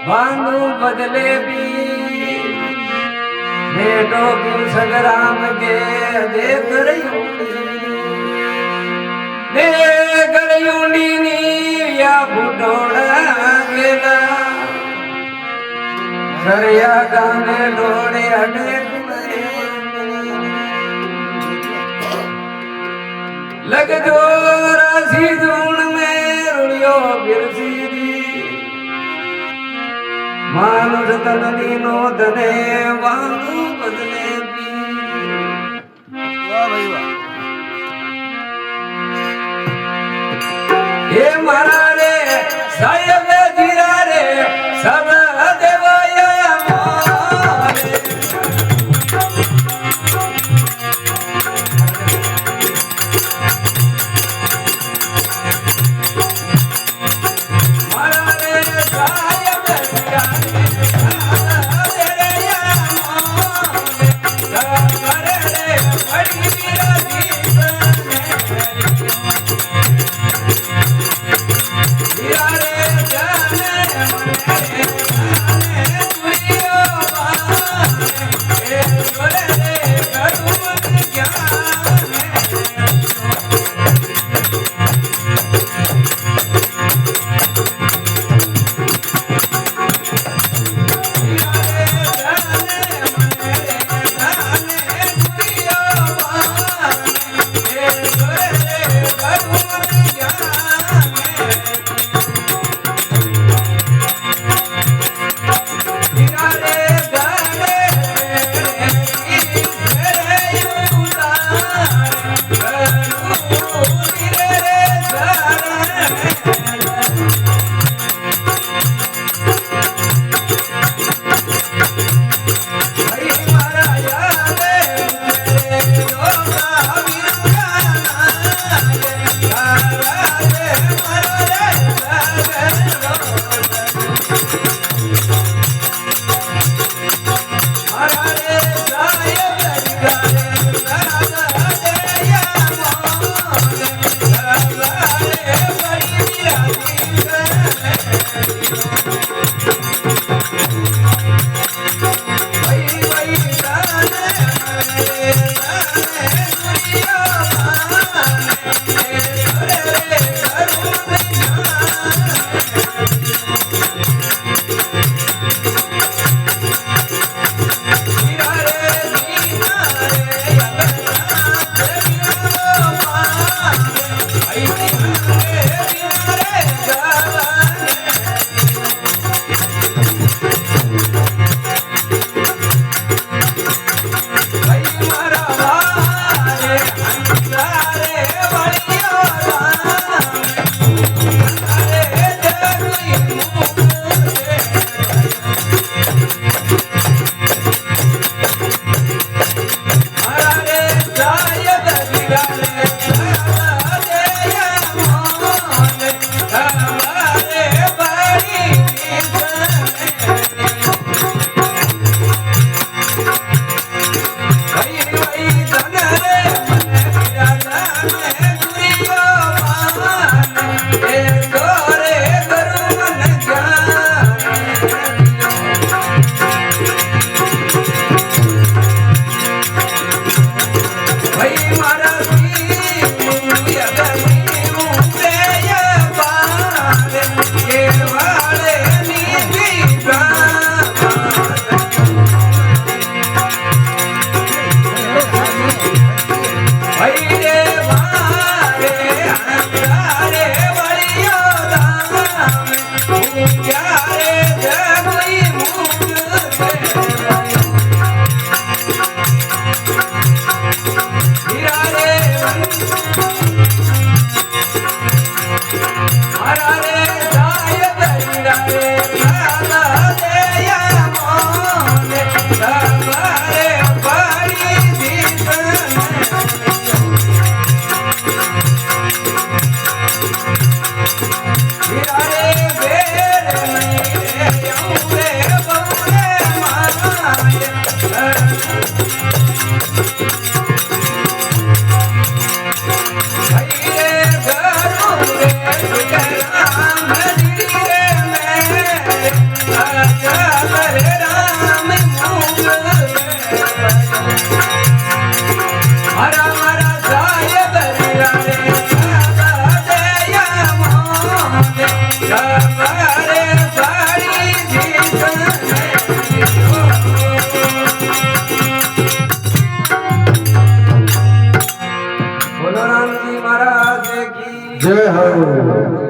भानु बदले भी भेटो क्यों सगराम के देख रही नी या फुटोड़ा गेला सरया गाने डोड़े अडे लग जो राशि धूण में रुड़ियो बिरसी मानुष तन दीनो धने वानु बदले भी वाह भाई वाह हे मारा रे साहेब जीरा रे सब देवाया Hare Hare रे राम हरा हरा साहेब रे हमारे साड़ी बोलो राम जी महाराज की जय हो।